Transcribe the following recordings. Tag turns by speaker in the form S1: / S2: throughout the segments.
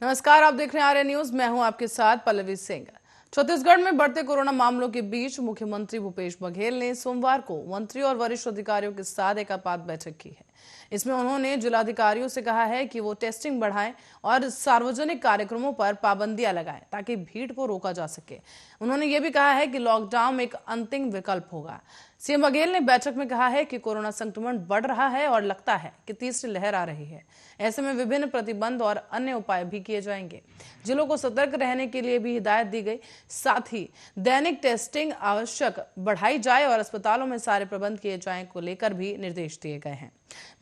S1: नमस्कार, आप देख रहे हैं आर्य न्यूज। मैं हूं आपके साथ पल्लवी सिंह। छत्तीसगढ़ में बढ़ते कोरोना मामलों के बीच मुख्यमंत्री भूपेश बघेल ने सोमवार को मंत्री और वरिष्ठ अधिकारियों के साथ एक आपात बैठक की है। इसमें उन्होंने जिलाधिकारियों से कहा है कि वो टेस्टिंग बढ़ाएं और सार्वजनिक कार्यक्रमों पर पाबंदियां लगाएं ताकि भीड़ को रोका जा सके। उन्होंने ये भी कहा है कि लॉकडाउन एक अंतिम विकल्प होगा। सीएम बघेल ने बैठक में कहा है कि कोरोना संक्रमण बढ़ रहा है और लगता है कि तीसरी लहर आ रही है। ऐसे में विभिन्न प्रतिबंध और अन्य उपाय भी किए जाएंगे। जिलों को सतर्क रहने के लिए भी हिदायत दी गई। साथ ही दैनिक टेस्टिंग आवश्यक बढ़ाई जाए और अस्पतालों में सारे प्रबंध किए जाएं को लेकर भी निर्देश दिए गए हैं।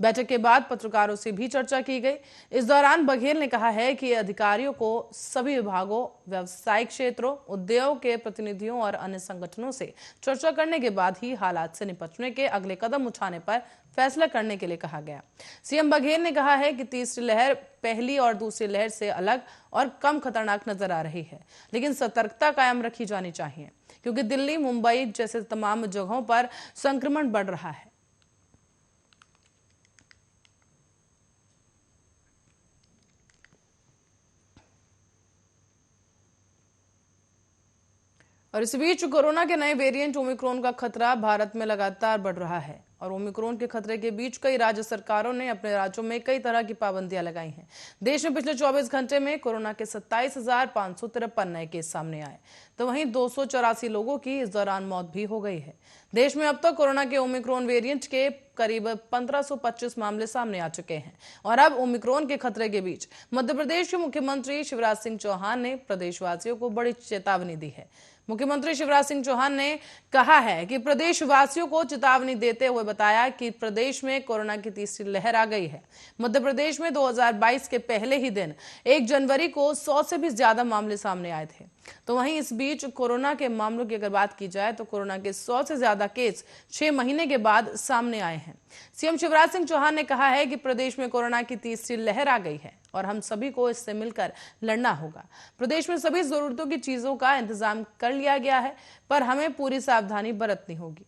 S1: बैठक के बाद पत्रकारों से भी चर्चा की गई। इस दौरान बघेल ने कहा है कि अधिकारियों को सभी विभागों, व्यावसायिक क्षेत्रों, उद्योग के प्रतिनिधियों और अन्य संगठनों से चर्चा करने के बाद ही हालात से निपटने के अगले कदम उठाने पर फैसला करने के लिए कहा गया। सीएम बघेल ने कहा है कि तीसरी लहर पहली और दूसरी लहर से अलग और कम खतरनाक नजर आ रही है, लेकिन सतर्कता कायम रखी जानी चाहिए क्योंकि दिल्ली, मुंबई जैसे तमाम जगहों पर संक्रमण बढ़ रहा है। और इस बीच कोरोना के नए वेरिएंट ओमिक्रॉन का खतरा भारत में लगातार बढ़ रहा है और ओमिक्रॉन के खतरे के बीच कई राज्य सरकारों ने अपने राज्यों में कई तरह की पाबंदियां लगाई हैं। देश में पिछले 24 घंटे में कोरोना के 27,553 नए केस सामने आए, तो वहीं 284 लोगों की इस दौरान मौत भी हो गई है। देश में अब तक कोरोना के ओमिक्रॉन वेरिएंट के करीब 1525 मामले सामने आ चुके हैं और अब ओमिक्रॉन के खतरे के बीच मध्य प्रदेश के मुख्यमंत्री शिवराज सिंह चौहान ने प्रदेशवासियों को बड़ी चेतावनी दी है। मुख्यमंत्री शिवराज सिंह चौहान ने कहा है कि प्रदेशवासियों को चेतावनी देते हुए बताया कि प्रदेश में कोरोना की तीसरी लहर आ गई है। मध्य प्रदेश में 2022 के पहले ही दिन 1 जनवरी को 100 से भी ज्यादा मामले सामने आए थे। तो वहीं इस बीच कोरोना के मामलों की अगर बात की जाए तो कोरोना के 100 से ज्यादा केस 6 महीने के बाद सामने आए हैं। सीएम शिवराज सिंह चौहान ने कहा है कि प्रदेश में कोरोना की तीसरी लहर आ गई है और हम सभी को इससे मिलकर लड़ना होगा। प्रदेश में सभी जरूरतों की चीजों का इंतजाम कर लिया गया है, पर हमें पूरी सावधानी बरतनी होगी।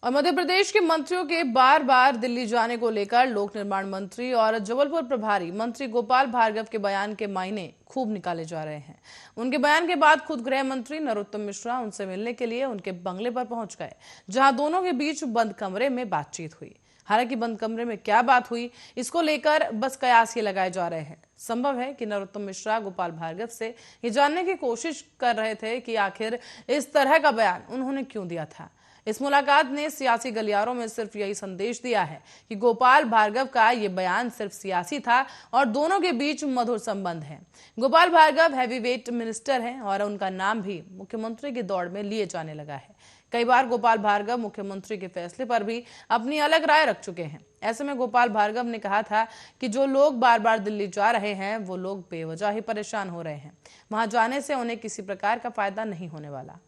S1: और मध्य प्रदेश के मंत्रियों के बार बार दिल्ली जाने को लेकर लोक निर्माण मंत्री और जबलपुर प्रभारी मंत्री गोपाल भार्गव के बयान के मायने खूब निकाले जा रहे हैं। उनके बयान के बाद खुद गृह मंत्री नरोत्तम मिश्रा उनसे मिलने के लिए उनके बंगले पर पहुंच गए, जहां दोनों के बीच बंद कमरे में बातचीत हुई। हालांकि बंद कमरे में क्या बात हुई, इसको लेकर बस कयास ये लगाए जा रहे हैं। संभव है कि नरोत्तम मिश्रा गोपाल भार्गव से ये जानने की कोशिश कर रहे थे कि आखिर इस तरह का बयान उन्होंने क्यों दिया था। इस मुलाकात ने सियासी गलियारों में सिर्फ यही संदेश दिया है कि गोपाल भार्गव का ये बयान सिर्फ सियासी था और दोनों के बीच मधुर संबंध है। गोपाल भार्गव हैवीवेट मिनिस्टर हैं और उनका नाम भी मुख्यमंत्री की दौड़ में लिए जाने लगा है। कई बार गोपाल भार्गव मुख्यमंत्री के फैसले पर भी अपनी अलग राय रख चुके हैं। ऐसे में गोपाल भार्गव ने कहा था कि जो लोग बार बार दिल्ली जा रहे हैं वो लोग बेवजह ही परेशान हो रहे हैं। वहां जाने से उन्हें किसी प्रकार का फायदा नहीं होने वाला।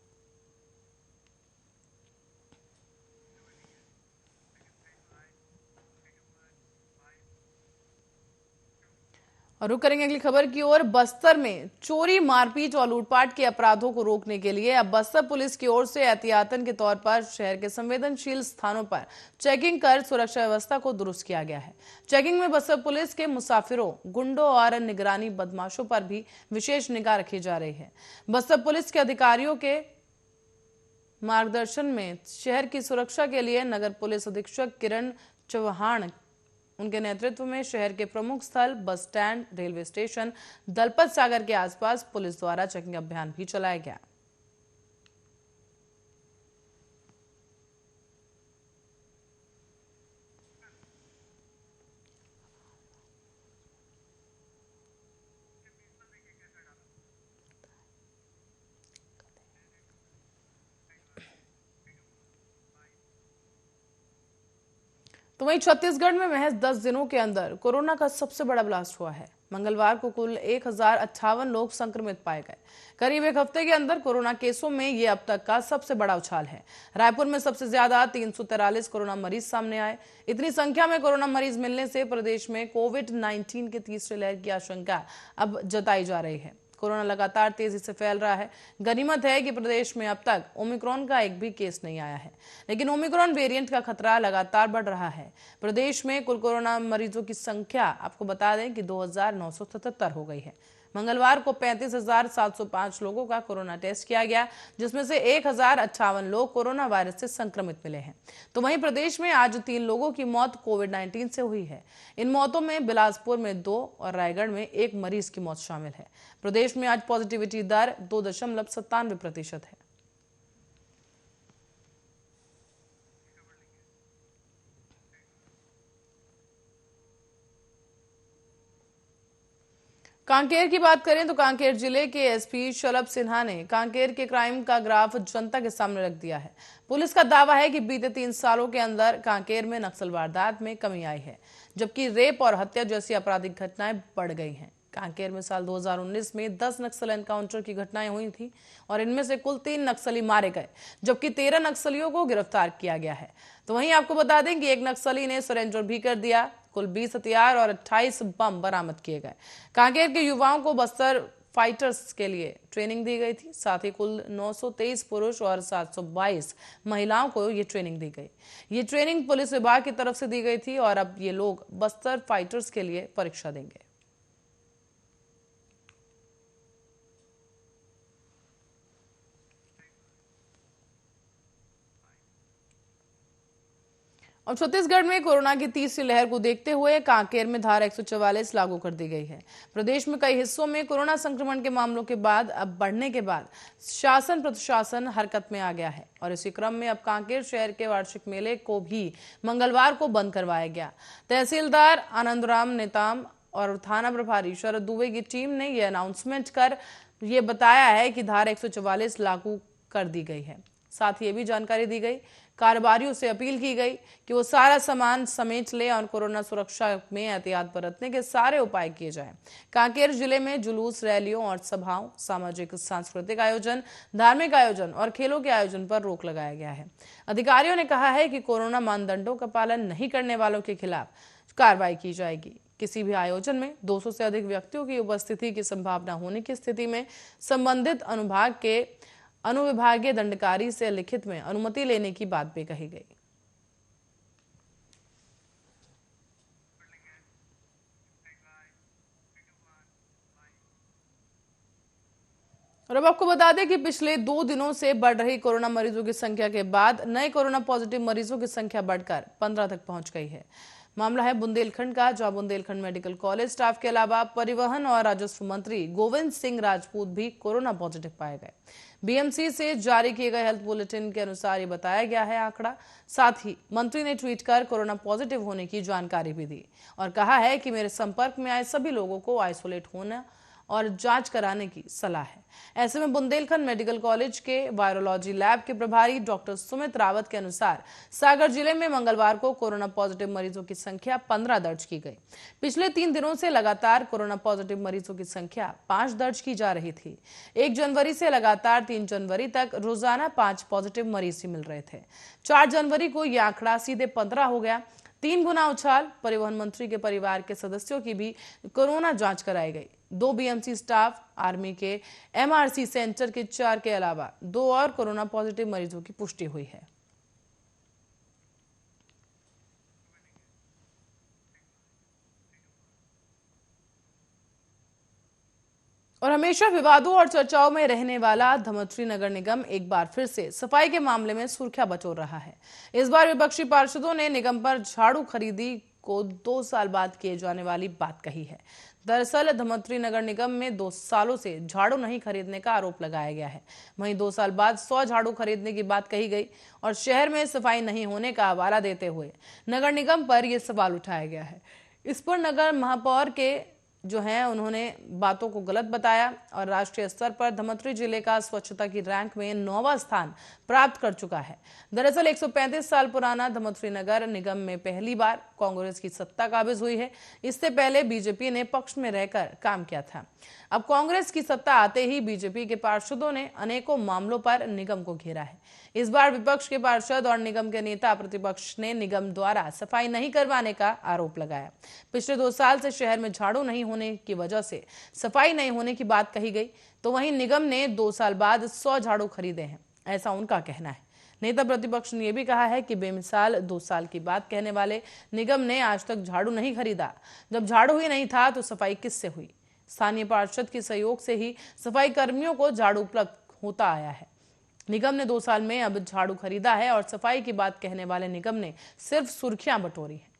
S1: और रुक करेंगे अगली खबर की ओर। बस्तर में चोरी, मारपीट और लूटपाट के अपराधों को रोकने के लिए अब बस्तर पुलिस की ओर से एहतियातन के तौर पर शहर के संवेदनशील स्थानों पर चेकिंग कर सुरक्षा व्यवस्था को दुरुस्त किया गया है। चेकिंग में बस्तर पुलिस के मुसाफिरों, गुंडों और निगरानी बदमाशों पर भी विशेष निगाह रखी जा रही है। बस्तर पुलिस के अधिकारियों के मार्गदर्शन में शहर की सुरक्षा के लिए नगर पुलिस अधीक्षक किरण चौहान उनके नेतृत्व में शहर के प्रमुख स्थल, bus stand, railway station, Dalpat Sagar के आसपास पुलिस द्वारा चेकिंग अभियान भी चलाया गया। तो वहीं छत्तीसगढ़ में महज 10 दिनों के अंदर कोरोना का सबसे बड़ा ब्लास्ट हुआ है। मंगलवार को कुल 1058 लोग संक्रमित पाए गए। करीब एक हफ्ते के अंदर कोरोना केसों में ये अब तक का सबसे बड़ा उछाल है। रायपुर में सबसे ज्यादा 343 कोरोना मरीज सामने आए। इतनी संख्या में कोरोना मरीज मिलने से प्रदेश में कोविड-19 की तीसरी लहर की आशंका अब जताई जा रही है। कोरोना लगातार तेजी से फैल रहा है। गनीमत है कि प्रदेश में अब तक ओमिक्रॉन का एक भी केस नहीं आया है, लेकिन ओमिक्रॉन वेरिएंट का खतरा लगातार बढ़ रहा है। प्रदेश में कुल कोरोना मरीजों की संख्या आपको बता दें कि 2,977 हो गई है। मंगलवार को 35,705 लोगों का कोरोना टेस्ट किया गया, जिसमें से 1,058 लोग कोरोना वायरस से संक्रमित मिले हैं। तो वहीं प्रदेश में आज 3 लोगों की मौत कोविड-19 से हुई है। इन मौतों में बिलासपुर में 2 और रायगढ़ में 1 मरीज की मौत शामिल है। प्रदेश में आज पॉजिटिविटी दर 2.97% है। कांकेर की बात करें तो कांकेर जिले के एसपी शलभ सिन्हा ने कांकेर के क्राइम का ग्राफ जनता के सामने रख दिया है। पुलिस का दावा है कि बीते 3 सालों के अंदर कांकेर में नक्सल वारदात में कमी आई है, जबकि रेप और हत्या जैसी आपराधिक घटनाएं बढ़ गई हैं। कांकेर में साल 2019 में 10 नक्सल एनकाउंटर की घटनाएं हुई थी और इनमें से कुल 3 नक्सली मारे गए, जबकि 13 नक्सलियों को गिरफ्तार किया गया है। तो वहीं आपको बता दें कि एक नक्सली ने सरेंडर भी कर दिया। कुल 20 हथियार और 28 बम बरामद किए गए। कांकेर के युवाओं को बस्तर फाइटर्स के लिए ट्रेनिंग दी गई थी। साथ ही कुल 923 पुरुष और 722 महिलाओं को ये ट्रेनिंग दी गई। ये ट्रेनिंग पुलिस विभाग की तरफ से दी गई थी और अब ये लोग बस्तर फाइटर्स के लिए परीक्षा देंगे। और छत्तीसगढ़ में कोरोना की तीसरी लहर को देखते हुए कांकेर में धारा 144 लागू कर दी गई है। प्रदेश में कई हिस्सों में कोरोना संक्रमण के मामलों के बाद अब बढ़ने के बाद शासन प्रशासन हरकत में आ गया है और इसी क्रम में अब कांकेर शहर के वार्षिक मेले को भी मंगलवार को बंद करवाया गया। तहसीलदार आनंदराम नेताम और थाना प्रभारी शरद दुबे की टीम ने यह अनाउंसमेंट कर ये बताया है कि धारा 144 लागू कर दी गई है। साथ ही ये भी जानकारी दी गई, कारोबारियों से अपील की गई कि वो सारा सामान समेट ले और कोरोना सुरक्षा में एहतियात बरतने के सारे उपाय किए जाएं। कांकेर जिले में जुलूस, रैलियों और सभाओं, सामाजिक सांस्कृतिक आयोजन, धार्मिक आयोजन और खेलों के आयोजन पर रोक लगाया गया है। अधिकारियों ने कहा है कि कोरोना मानदंडों का पालन नहीं करने वालों के खिलाफ कार्रवाई की जाएगी। किसी भी आयोजन में 200 से अधिक व्यक्तियों की उपस्थिति की संभावना होने की स्थिति में संबंधित अनुभाग के अनुविभागीय दंडकारी से लिखित में अनुमति लेने की बात भी कही गई। और अब आपको बता दें कि पिछले 2 दिनों से बढ़ रही कोरोना मरीजों की संख्या के बाद नए कोरोना पॉजिटिव मरीजों की संख्या बढ़कर 15 तक पहुंच गई है। मामला है बुंदेलखंड का, जहां बुंदेलखंड मेडिकल कॉलेज स्टाफ के अलावा परिवहन और राजस्व मंत्री गोविंद सिंह राजपूत भी कोरोना पॉजिटिव पाए गए। बीएमसी से जारी किए गए हेल्थ बुलेटिन के अनुसार ये बताया गया है आंकड़ा। साथ ही मंत्री ने ट्वीट कर कोरोना पॉजिटिव होने की जानकारी भी दी और कहा है कि मेरे संपर्क में आए सभी लोगों को आइसोलेट होना और जांच कराने की सलाह है। ऐसे में बुंदेलखंड मेडिकल कॉलेज के वायरोलॉजी लैब के प्रभारी डॉक्टर सुमित रावत के अनुसार सागर जिले में मंगलवार को कोरोना पॉजिटिव मरीजों की संख्या 15 दर्ज की गई। पिछले 3 दिनों से लगातार कोरोना पॉजिटिव मरीजों की संख्या 5 दर्ज की जा रही थी। 1 जनवरी से लगातार 3 जनवरी तक रोजाना 5 पॉजिटिव मरीज ही मिल रहे थे। 4 जनवरी को यह आंकड़ा सीधे 15 हो गया। 3 गुना उछाल। परिवहन मंत्री के परिवार के सदस्यों की भी कोरोना जांच कराई गई। 2 बीएमसी स्टाफ, आर्मी के एमआरसी सेंटर के 4 के अलावा 2 और कोरोना पॉजिटिव मरीजों की पुष्टि हुई है। और हमेशा विवादों और चर्चाओं में रहने वाला धमतरी नगर निगम एक बार फिर से सफाई के मामले में सुर्खियां बटोर रहा है। इस बार विपक्षी पार्षदों ने निगम पर झाड़ू खरीदी को 2 साल बाद किए जाने वाली बात कही है। दरअसल धमतरी नगर निगम में 2 सालों से झाड़ू नहीं खरीदने का आरोप लगाया गया है। वहीं 2 साल बाद 100 झाड़ू खरीदने की बात कही गई और शहर में सफाई नहीं होने का हवाला देते हुए नगर निगम पर यह सवाल उठाया गया है। इस पर नगर महापौर के जो है उन्होंने बातों को गलत बताया और राष्ट्रीय स्तर पर धमतरी जिले का स्वच्छता की रैंक में 9वां स्थान प्राप्त कर चुका है। दरअसल 135 साल पुराना धमतरी नगर निगम में पहली बार कांग्रेस की सत्ता काबिज हुई है। इससे पहले बीजेपी ने पक्ष में रहकर काम किया था। अब कांग्रेस की सत्ता आते ही बीजेपी के पार्षदों ने अनेकों मामलों पर निगम को घेरा है। इस बार विपक्ष के पार्षद और निगम के नेता प्रतिपक्ष ने निगम द्वारा सफाई नहीं करवाने का आरोप लगाया। पिछले 2 साल से शहर में झाड़ू नहीं होने की वजह से सफाई नहीं होने की बात कही गई, तो वहीं निगम ने 2 साल बाद 100 झाड़ू खरीदे हैं, ऐसा उनका कहना है। नेता प्रतिपक्ष ने यह भी कहा है कि बेमिसाल 2 साल की बात कहने वाले निगम ने आज तक झाड़ू नहीं खरीदा। जब झाड़ू ही नहीं था तो सफाई किससे हुई? स्थानीय पार्षद के सहयोग से ही सफाई कर्मियों को झाड़ू उपलब्ध होता आया है। निगम ने 2 साल में अब झाड़ू खरीदा है और सफाई की बात कहने वाले निगम ने सिर्फ सुर्खियां बटोरी है।